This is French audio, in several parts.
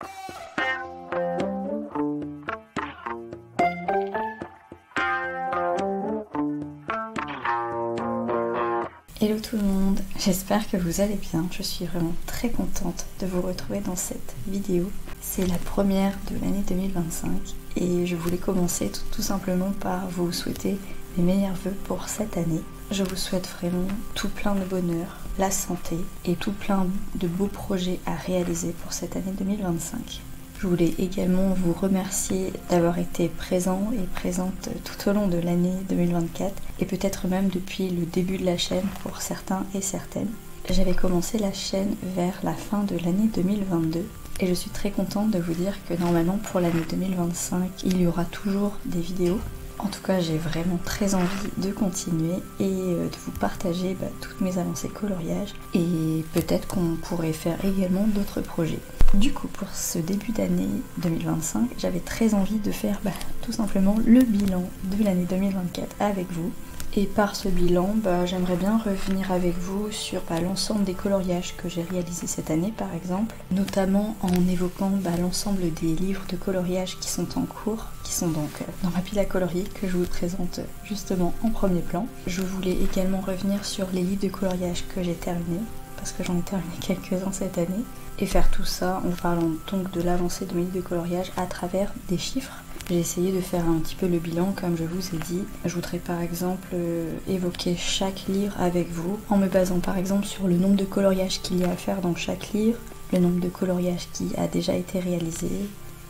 Hello tout le monde, j'espère que vous allez bien. Je suis vraiment très contente de vous retrouver dans cette vidéo. C'est la première de l'année 2025 et je voulais commencer tout simplement par vous souhaiter mes meilleurs vœux pour cette année. Je vous souhaite vraiment tout plein de bonheur, la santé et tout plein de beaux projets à réaliser pour cette année 2025. Je voulais également vous remercier d'avoir été présents et présentes tout au long de l'année 2024 et peut-être même depuis le début de la chaîne pour certains et certaines. J'avais commencé la chaîne vers la fin de l'année 2022 et je suis très contente de vous dire que normalement pour l'année 2025 il y aura toujours des vidéos. En tout cas, j'ai vraiment très envie de continuer et de vous partager toutes mes avancées coloriage et peut-être qu'on pourrait faire également d'autres projets. Du coup, pour ce début d'année 2025, j'avais très envie de faire tout simplement le bilan de l'année 2024 avec vous. Et par ce bilan, j'aimerais bien revenir avec vous sur l'ensemble des coloriages que j'ai réalisés cette année par exemple, notamment en évoquant l'ensemble des livres de coloriage qui sont en cours, qui sont donc dans ma pile à colorier que je vous présente justement en premier plan. Je voulais également revenir sur les livres de coloriage que j'ai terminés, parce que j'en ai terminé quelques-uns cette année, et faire tout ça en parlant donc de l'avancée de mes livres de coloriage à travers des chiffres. J'ai essayé de faire un petit peu le bilan comme je vous ai dit. Je voudrais par exemple évoquer chaque livre avec vous en me basant par exemple sur le nombre de coloriages qu'il y a à faire dans chaque livre, le nombre de coloriages qui a déjà été réalisé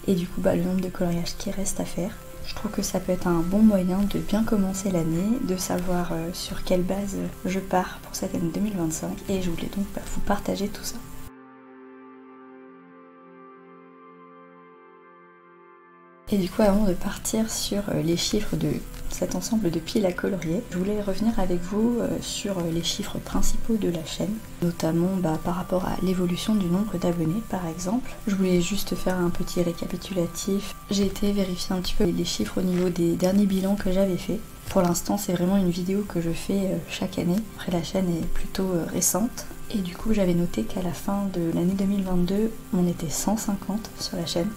et du coup le nombre de coloriages qui reste à faire. Je trouve que ça peut être un bon moyen de bien commencer l'année, de savoir sur quelle base je pars pour cette année 2025 et je voulais donc vous partager tout ça. Et du coup, avant de partir sur les chiffres de cet ensemble de piles à colorier, je voulais revenir avec vous sur les chiffres principaux de la chaîne, notamment par rapport à l'évolution du nombre d'abonnés par exemple. Je voulais juste faire un petit récapitulatif. J'ai été vérifier un petit peu les chiffres au niveau des derniers bilans que j'avais fait. Pour l'instant, c'est vraiment une vidéo que je fais chaque année. Après, la chaîne est plutôt récente. Et du coup, j'avais noté qu'à la fin de l'année 2022, on était 150 sur la chaîne.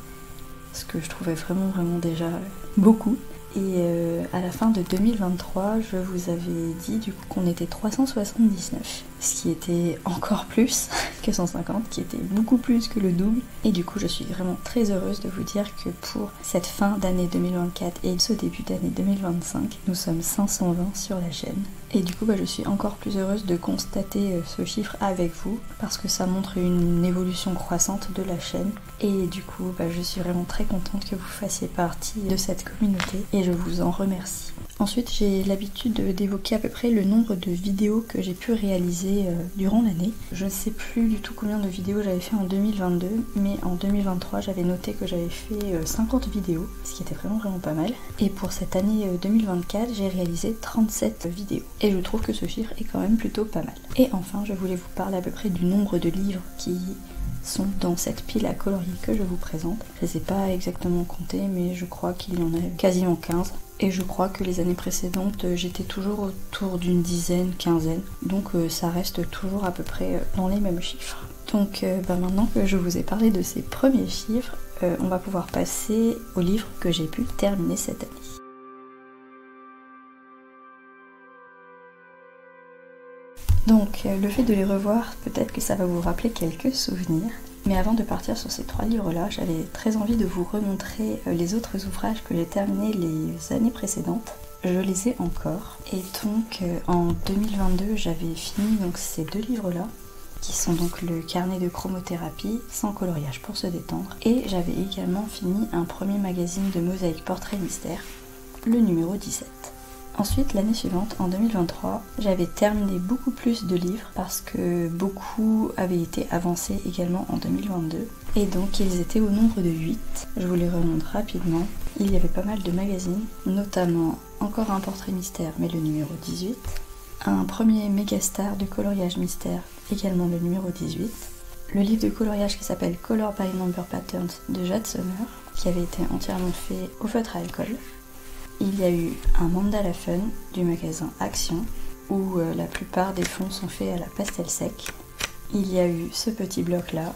Ce que je trouvais vraiment déjà beaucoup. Et à la fin de 2023, je vous avais dit du coup qu'on était 379, ce qui était encore plus que 150, qui était beaucoup plus que le double. Et du coup, je suis vraiment très heureuse de vous dire que pour cette fin d'année 2024 et ce début d'année 2025, nous sommes 520 sur la chaîne. Et du coup, je suis encore plus heureuse de constater ce chiffre avec vous parce que ça montre une évolution croissante de la chaîne. Et du coup, je suis vraiment très contente que vous fassiez partie de cette communauté et je vous en remercie. Ensuite, j'ai l'habitude d'évoquer à peu près le nombre de vidéos que j'ai pu réaliser durant l'année. Je ne sais plus du tout combien de vidéos j'avais fait en 2022, mais en 2023, j'avais noté que j'avais fait 50 vidéos, ce qui était vraiment pas mal. Et pour cette année 2024, j'ai réalisé 37 vidéos. Et je trouve que ce chiffre est quand même plutôt pas mal. Et enfin, je voulais vous parler à peu près du nombre de livres qui sont dans cette pile à colorier que je vous présente. Je ne les ai pas exactement comptés, mais je crois qu'il y en a quasiment 15. Et je crois que les années précédentes, j'étais toujours autour d'une dizaine, quinzaine. Donc ça reste toujours à peu près dans les mêmes chiffres. Donc maintenant que je vous ai parlé de ces premiers chiffres, on va pouvoir passer aux livres que j'ai pu terminer cette année. Donc le fait de les revoir, peut-être que ça va vous rappeler quelques souvenirs. Mais avant de partir sur ces 3 livres-là, j'avais très envie de vous remontrer les autres ouvrages que j'ai terminés les années précédentes. Je les ai encore. Et donc en 2022, j'avais fini ces 2 livres-là, qui sont donc le carnet de chromothérapie, sans coloriage pour se détendre. Et j'avais également fini un premier magazine de mosaïque portrait mystère, le numéro 17. Ensuite, l'année suivante, en 2023, j'avais terminé beaucoup plus de livres parce que beaucoup avaient été avancés également en 2022. Et donc, ils étaient au nombre de 8. Je vous les remonte rapidement. Il y avait pas mal de magazines, notamment encore un portrait mystère, mais le numéro 18. Un premier mégastar de coloriage mystère, également le numéro 18. Le livre de coloriage qui s'appelle Color by Number Patterns de Jade Summer, qui avait été entièrement fait au feutre à alcool. Il y a eu un mandala fun du magasin Action, où la plupart des fonds sont faits à la pastel sec. Il y a eu ce petit bloc là,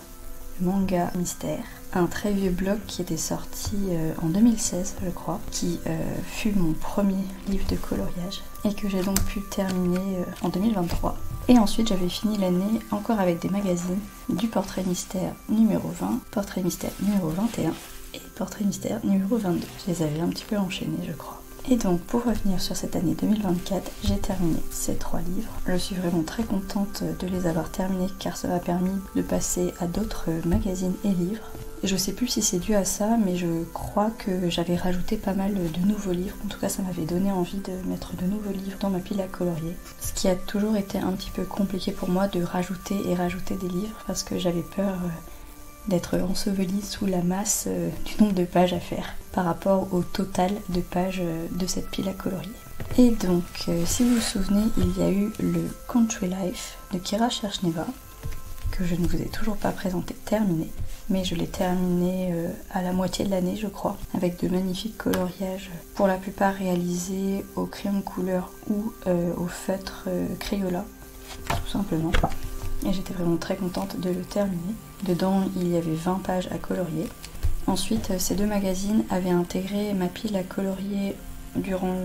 Manga Mystère, un très vieux blog qui était sorti en 2016 je crois, qui fut mon premier livre de coloriage et que j'ai donc pu terminer en 2023. Et ensuite j'avais fini l'année encore avec des magazines, du Portrait Mystère numéro 20, Portrait Mystère numéro 21 et Portrait Mystère numéro 22. Je les avais un petit peu enchaînés je crois. Et donc pour revenir sur cette année 2024, j'ai terminé ces 3 livres. Je suis vraiment très contente de les avoir terminés car ça m'a permis de passer à d'autres magazines et livres. Et je sais plus si c'est dû à ça, mais je crois que j'avais rajouté pas mal de nouveaux livres. En tout cas ça m'avait donné envie de mettre de nouveaux livres dans ma pile à colorier. Ce qui a toujours été un petit peu compliqué pour moi de rajouter et rajouter des livres parce que j'avais peur d'être ensevelie sous la masse du nombre de pages à faire par rapport au total de pages de cette pile à colorier. Et donc, si vous vous souvenez, il y a eu le Country Life de Kira Cherchneva, que je ne vous ai toujours pas présenté terminé, mais je l'ai terminé à la moitié de l'année je crois, avec de magnifiques coloriages, pour la plupart réalisés au crayon de couleur ou au feutre Crayola, tout simplement. Et j'étais vraiment très contente de le terminer. Dedans, il y avait 20 pages à colorier. Ensuite, ces 2 magazines avaient intégré ma pile à colorier durant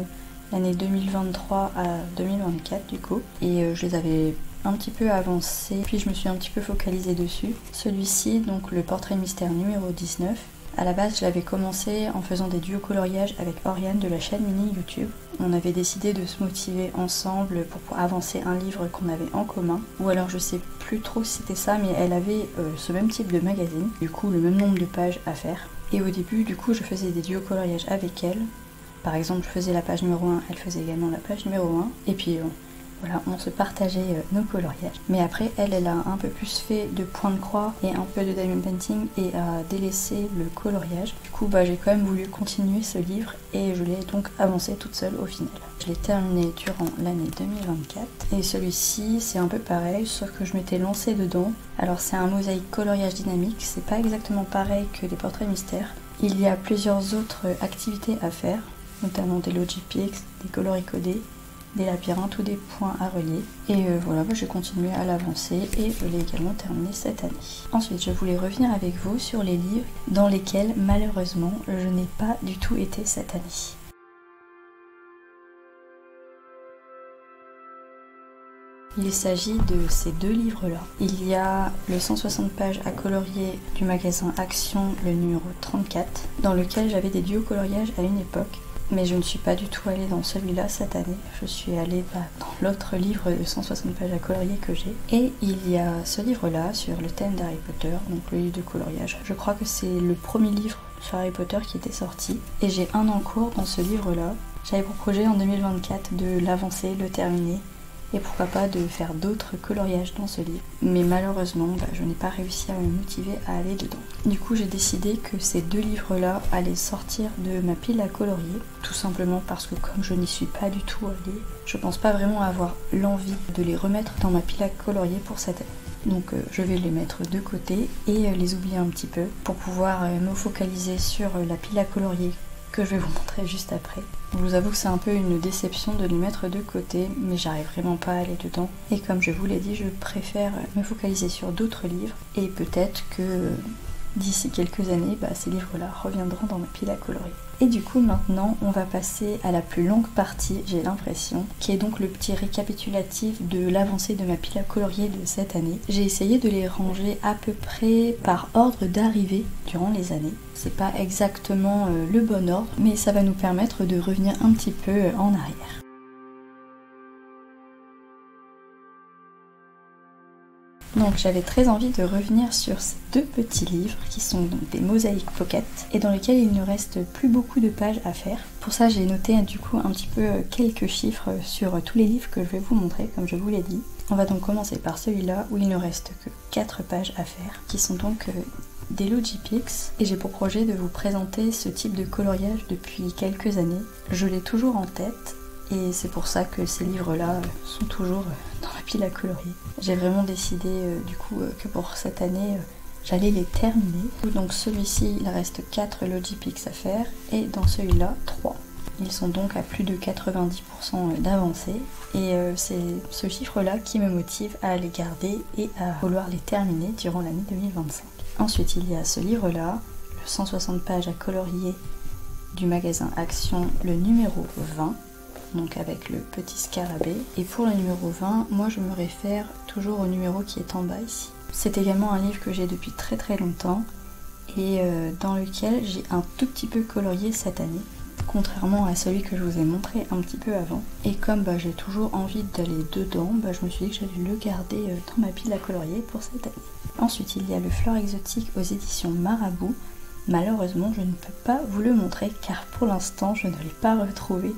l'année 2023 à 2024 du coup. Et je les avais un petit peu avancés, puis je me suis un petit peu focalisée dessus. Celui-ci, donc le Portrait Mystère numéro 19, à la base, je l'avais commencé en faisant des duos coloriages avec Oriane de la chaîne Mini YouTube. On avait décidé de se motiver ensemble pour avancer un livre qu'on avait en commun. Ou alors je sais plus trop si c'était ça, mais elle avait ce même type de magazine, du coup le même nombre de pages à faire. Et au début, du coup, je faisais des duos coloriages avec elle. Par exemple, je faisais la page numéro 1, elle faisait également la page numéro 1. Et puis voilà, on se partageait nos coloriages. Mais après, elle a un peu plus fait de point de croix et un peu de diamond painting et a délaissé le coloriage. Du coup, j'ai quand même voulu continuer ce livre et je l'ai donc avancé toute seule au final. Je l'ai terminé durant l'année 2024 et celui-ci, c'est un peu pareil, sauf que je m'étais lancée dedans. Alors c'est un mosaïque coloriage dynamique, c'est pas exactement pareil que les portraits mystères. Il y a plusieurs autres activités à faire, notamment des Logipix, des coloris codés, des labyrinthes ou des points à relier. Et voilà, j'ai continué à l'avancer et je l'ai également terminé cette année. Ensuite, je voulais revenir avec vous sur les livres dans lesquels malheureusement je n'ai pas du tout été cette année. Il s'agit de ces 2 livres-là. Il y a le 160 pages à colorier du magasin Action, le numéro 34, dans lequel j'avais des duos coloriages à une époque. Mais je ne suis pas du tout allée dans celui-là cette année. Je suis allée dans l'autre livre de 160 pages à colorier que j'ai. Et il y a ce livre-là sur le thème d'Harry Potter, donc le livre de coloriage. Je crois que c'est le premier livre sur Harry Potter qui était sorti. Et j'ai un en cours dans ce livre-là. J'avais pour projet en 2024 de l'avancer, le terminer. Et pourquoi pas de faire d'autres coloriages dans ce livre. Mais malheureusement, je n'ai pas réussi à me motiver à aller dedans. Du coup, j'ai décidé que ces 2 livres-là allaient sortir de ma pile à colorier. Tout simplement parce que comme je n'y suis pas du tout allée, je pense pas vraiment avoir l'envie de les remettre dans ma pile à colorier pour cette année. Donc je vais les mettre de côté et les oublier un petit peu pour pouvoir me focaliser sur la pile à colorier que je vais vous montrer juste après. Je vous avoue que c'est un peu une déception de les mettre de côté, mais j'arrive vraiment pas à aller dedans. Et comme je vous l'ai dit, je préfère me focaliser sur d'autres livres et peut-être que d'ici quelques années, ces livres-là reviendront dans ma pile à colorier. Et du coup maintenant on va passer à la plus longue partie, j'ai l'impression, qui est donc le petit récapitulatif de l'avancée de ma pile à colorier de cette année. J'ai essayé de les ranger à peu près par ordre d'arrivée durant les années. C'est pas exactement le bon ordre, mais ça va nous permettre de revenir un petit peu en arrière. Donc j'avais très envie de revenir sur ces 2 petits livres qui sont donc des mosaïques pocket et dans lesquels il ne reste plus beaucoup de pages à faire. Pour ça j'ai noté du coup un petit peu quelques chiffres sur tous les livres que je vais vous montrer comme je vous l'ai dit. On va donc commencer par celui-là où il ne reste que 4 pages à faire qui sont donc des Logipix et j'ai pour projet de vous présenter ce type de coloriage depuis quelques années. Je l'ai toujours en tête. Et c'est pour ça que ces livres-là sont toujours dans ma pile à colorier. J'ai vraiment décidé du coup que pour cette année, j'allais les terminer. Donc celui-ci, il reste 4 Logipix à faire et dans celui-là, 3. Ils sont donc à plus de 90% d'avancée et c'est ce chiffre-là qui me motive à les garder et à vouloir les terminer durant l'année 2025. Ensuite il y a ce livre là, le 160 pages à colorier du magasin Action, le numéro 20, donc avec le petit scarabée. Et pour le numéro 20, moi je me réfère toujours au numéro qui est en bas ici. C'est également un livre que j'ai depuis très longtemps et dans lequel j'ai un tout petit peu colorié cette année, contrairement à celui que je vous ai montré un petit peu avant. Et comme j'ai toujours envie d'aller dedans, je me suis dit que j'allais le garder dans ma pile à colorier pour cette année. Ensuite il y a le Flore exotique aux éditions Marabout. Malheureusement je ne peux pas vous le montrer car pour l'instant je ne l'ai pas retrouvé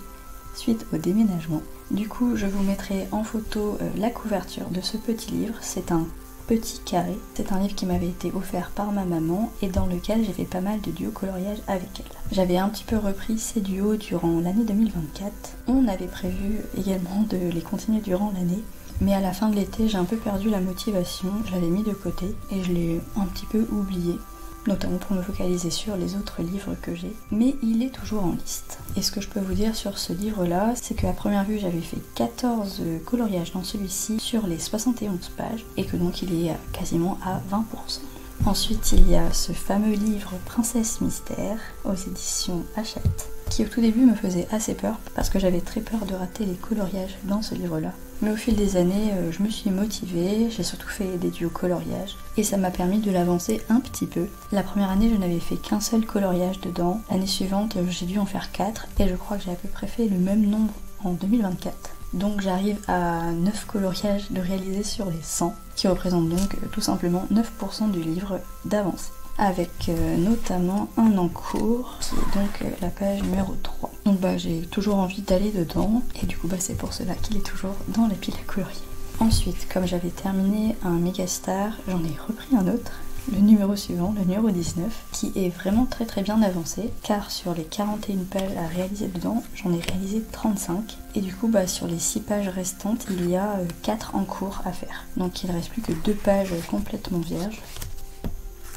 suite au déménagement. Du coup je vous mettrai en photo la couverture de ce petit livre. C'est un petit carré. C'est un livre qui m'avait été offert par ma maman et dans lequel j'ai fait pas mal de duos coloriage avec elle. J'avais un petit peu repris ces duos durant l'année 2024. On avait prévu également de les continuer durant l'année, mais à la fin de l'été j'ai un peu perdu la motivation, je l'avais mis de côté et je l'ai un petit peu oublié, notamment pour me focaliser sur les autres livres que j'ai, mais il est toujours en liste. Et ce que je peux vous dire sur ce livre-là, c'est qu'à première vue, j'avais fait 14 coloriages dans celui-ci sur les 71 pages, et que donc il est quasiment à 20%. Ensuite, il y a ce fameux livre Princesse Mystère aux éditions Hachette, qui au tout début me faisait assez peur, parce que j'avais très peur de rater les coloriages dans ce livre-là. Mais au fil des années, je me suis motivée, j'ai surtout fait des duos coloriages, et ça m'a permis de l'avancer un petit peu. La première année, je n'avais fait qu'un seul coloriage dedans. L'année suivante, j'ai dû en faire 4, et je crois que j'ai à peu près fait le même nombre en 2024. Donc j'arrive à 9 coloriages de réaliser sur les 100, qui représentent donc tout simplement 9% du livre d'avancée. Avec notamment un en cours, qui est donc la page numéro 3. Donc j'ai toujours envie d'aller dedans, et du coup c'est pour cela qu'il est toujours dans la pile à colorier. Ensuite, comme j'avais terminé un Megastar, j'en ai repris un autre, le numéro suivant, le numéro 19, qui est vraiment très bien avancé, car sur les 41 pages à réaliser dedans, j'en ai réalisé 35, et du coup sur les 6 pages restantes, il y a 4 en cours à faire. Donc il ne reste plus que 2 pages complètement vierges,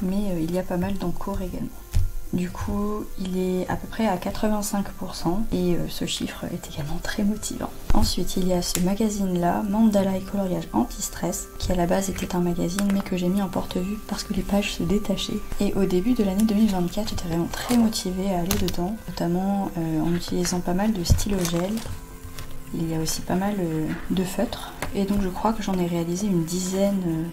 mais il y a pas mal d'encours également. Du coup, il est à peu près à 85% et ce chiffre est également très motivant. Ensuite, il y a ce magazine-là, Mandala et coloriage anti-stress, qui à la base était un magazine mais que j'ai mis en porte-vue parce que les pages se détachaient. Et au début de l'année 2024, j'étais vraiment très motivée à aller dedans, notamment en utilisant pas mal de stylo gel. Il y a aussi pas mal de feutres, et donc je crois que j'en ai réalisé une dizaine,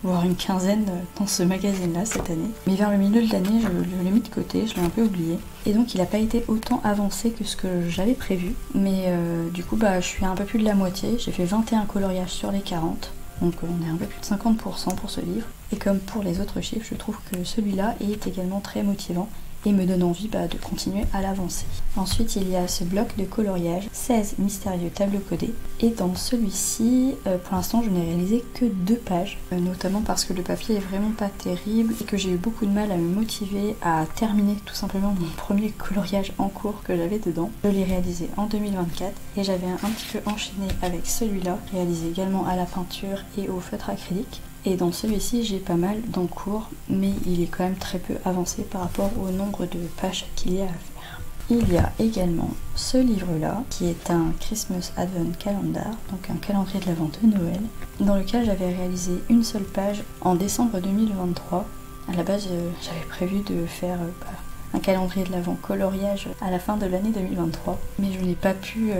voire une quinzaine dans ce magazine-là cette année. Mais vers le milieu de l'année, je l'ai mis de côté, je l'ai un peu oublié. Et donc il n'a pas été autant avancé que ce que j'avais prévu. Mais du coup, je suis à un peu plus de la moitié. J'ai fait 21 coloriages sur les 40. Donc on est un peu plus de 50% pour ce livre. Et comme pour les autres chiffres, je trouve que celui-là est également très motivant et me donne envie de continuer à l'avancer. Ensuite, il y a ce bloc de coloriage, 16 mystérieux tableaux codés. Et dans celui-ci, pour l'instant, je n'ai réalisé que 2 pages, notamment parce que le papier est vraiment pas terrible et que j'ai eu beaucoup de mal à me motiver à terminer tout simplement mon premier coloriage en cours que j'avais dedans. Je l'ai réalisé en 2024 et j'avais un petit peu enchaîné avec celui-là, réalisé également à la peinture et au feutre acrylique. Et dans celui-ci, j'ai pas mal d'encours, mais il est quand même très peu avancé par rapport au nombre de pages qu'il y a à faire. Il y a également ce livre-là, qui est un Christmas Advent Calendar, donc un calendrier de l'Avent de Noël, dans lequel j'avais réalisé une seule page en décembre 2023. À la base, j'avais prévu de faire un calendrier de l'Avent coloriage à la fin de l'année 2023, mais je n'ai pas pu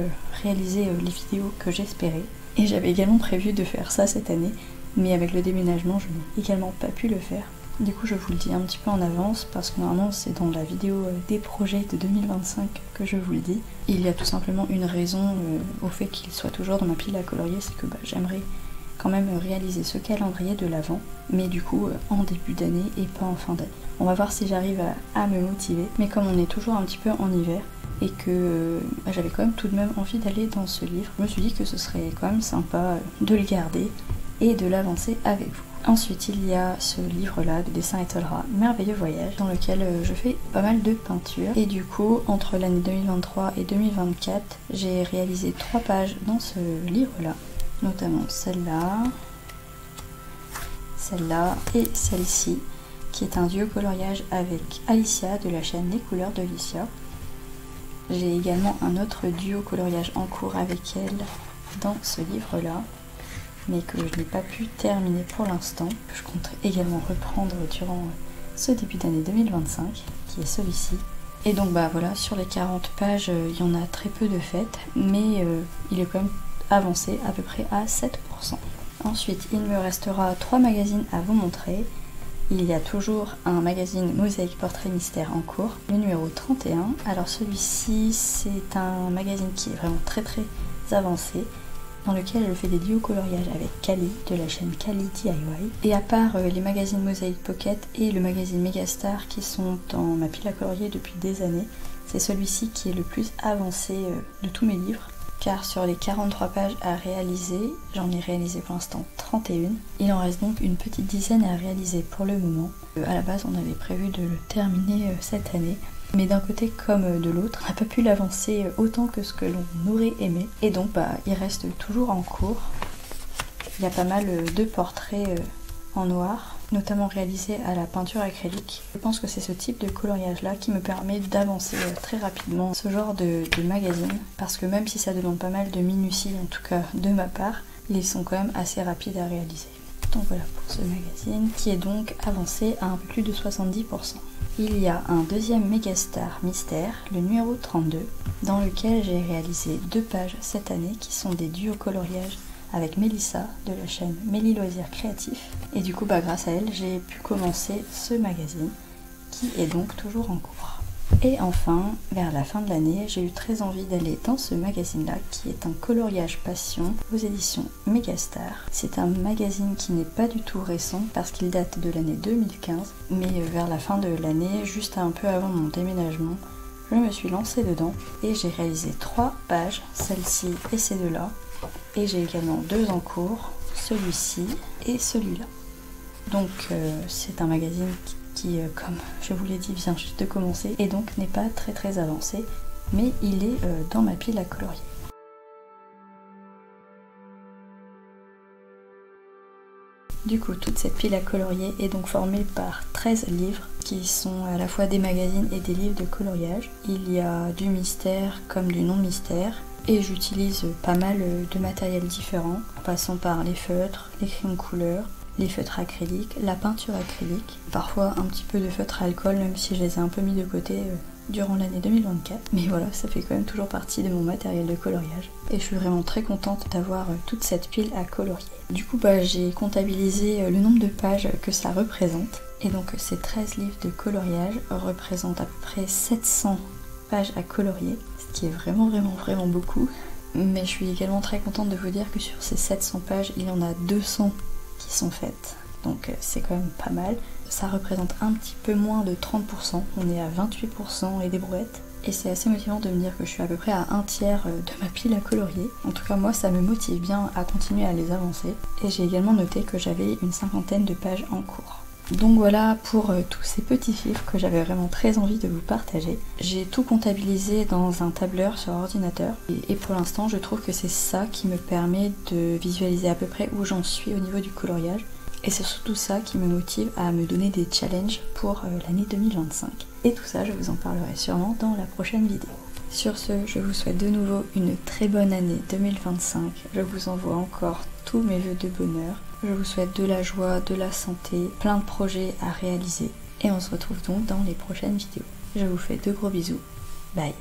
réaliser les vidéos que j'espérais. Et j'avais également prévu de faire ça cette année, mais avec le déménagement, je n'ai également pas pu le faire. Du coup, je vous le dis un petit peu en avance parce que normalement, c'est dans la vidéo des projets de 2025 que je vous le dis. Il y a tout simplement une raison au fait qu'il soit toujours dans ma pile à colorier, c'est que j'aimerais quand même réaliser ce calendrier de l'Avent, mais du coup en début d'année et pas en fin d'année. On va voir si j'arrive à me motiver, mais comme on est toujours un petit peu en hiver, et que j'avais quand même tout de même envie d'aller dans ce livre, je me suis dit que ce serait quand même sympa de le garder et de l'avancer avec vous. Ensuite, il y a ce livre-là de dessin Etolra, Merveilleux Voyage, dans lequel je fais pas mal de peinture. Et du coup, entre l'année 2023 et 2024, j'ai réalisé 3 pages dans ce livre-là, notamment celle-là et celle-ci, qui est un duo coloriage avec Alicia de la chaîne Les Couleurs de Licia. J'ai également un autre duo coloriage en cours avec elle dans ce livre-là. mais que je n'ai pas pu terminer pour l'instant, que je compte également reprendre durant ce début d'année 2025, qui est celui-ci. Et donc bah voilà, sur les 40 pages, il y en a très peu de faites, mais il est quand même avancé à peu près à 7%. Ensuite, il me restera 3 magazines à vous montrer. Il y a toujours un magazine Mosaïque Portrait Mystère en cours, le numéro 31. Alors celui-ci, c'est un magazine qui est vraiment très avancé, dans lequel elle fait des duos coloriages avec Kali de la chaîne Kali DIY. Et à part les magazines Mosaïque Pocket et le magazine Megastar qui sont dans ma pile à colorier depuis des années, c'est celui-ci qui est le plus avancé de tous mes livres. Car sur les 43 pages à réaliser, j'en ai réalisé pour l'instant 31. Il en reste donc une petite dizaine à réaliser pour le moment. À la base, on avait prévu de le terminer cette année. Mais d'un côté comme de l'autre, on n'a pas pu l'avancer autant que ce que l'on aurait aimé. Et donc il reste toujours en cours. Il y a pas mal de portraits en noir, notamment réalisés à la peinture acrylique. Je pense que c'est ce type de coloriage là qui me permet d'avancer très rapidement ce genre de magazine, parce que même si ça demande pas mal de minutie, en tout cas de ma part, ils sont quand même assez rapides à réaliser. Donc voilà pour ce magazine qui est donc avancé à un peu plus de 70%. Il y a un deuxième Megastar Mystère, le numéro 32, dans lequel j'ai réalisé 2 pages cette année qui sont des duos coloriages avec Mélissa de la chaîne Mélie Loisirs Créatifs. Et du coup, grâce à elle, j'ai pu commencer ce magazine qui est donc toujours en cours. Et enfin, vers la fin de l'année, j'ai eu très envie d'aller dans ce magazine-là qui est un coloriage passion aux éditions Megastar. C'est un magazine qui n'est pas du tout récent parce qu'il date de l'année 2015, mais vers la fin de l'année, juste un peu avant mon déménagement, je me suis lancée dedans et j'ai réalisé 3 pages, celle-ci et ces deux-là. Et j'ai également 2 en cours, celui-ci et celui-là. Donc c'est un magazine qui, comme je vous l'ai dit, vient juste de commencer et donc n'est pas très avancé, mais il est dans ma pile à colorier. Du coup, toute cette pile à colorier est donc formée par 13 livres qui sont à la fois des magazines et des livres de coloriage. Il y a du mystère comme du non-mystère. Et j'utilise pas mal de matériel différent, en passant par les feutres, les crayons de couleur, les feutres acryliques, la peinture acrylique, parfois un petit peu de feutre à alcool, même si je les ai un peu mis de côté durant l'année 2024. Mais voilà, ça fait quand même toujours partie de mon matériel de coloriage. Et je suis vraiment très contente d'avoir toute cette pile à colorier. Du coup, j'ai comptabilisé le nombre de pages que ça représente. Et donc ces 13 livres de coloriage représentent à peu près 700 pages à colorier, ce qui est vraiment beaucoup. Mais je suis également très contente de vous dire que sur ces 700 pages, il y en a 200 qui sont faites. Donc c'est quand même pas mal. Ça représente un petit peu moins de 30%, on est à 28% et des brouettes. Et c'est assez motivant de me dire que je suis à peu près à un tiers de ma pile à colorier. En tout cas moi ça me motive bien à continuer à les avancer. Et j'ai également noté que j'avais une 50aine de pages en cours. Donc voilà pour tous ces petits chiffres que j'avais vraiment très envie de vous partager. J'ai tout comptabilisé dans un tableur sur ordinateur et pour l'instant je trouve que c'est ça qui me permet de visualiser à peu près où j'en suis au niveau du coloriage. Et c'est surtout ça qui me motive à me donner des challenges pour l'année 2025. Et tout ça, je vous en parlerai sûrement dans la prochaine vidéo. Sur ce, je vous souhaite de nouveau une très bonne année 2025. Je vous envoie encore tous mes vœux de bonheur. Je vous souhaite de la joie, de la santé, plein de projets à réaliser. Et on se retrouve donc dans les prochaines vidéos. Je vous fais de gros bisous. Bye.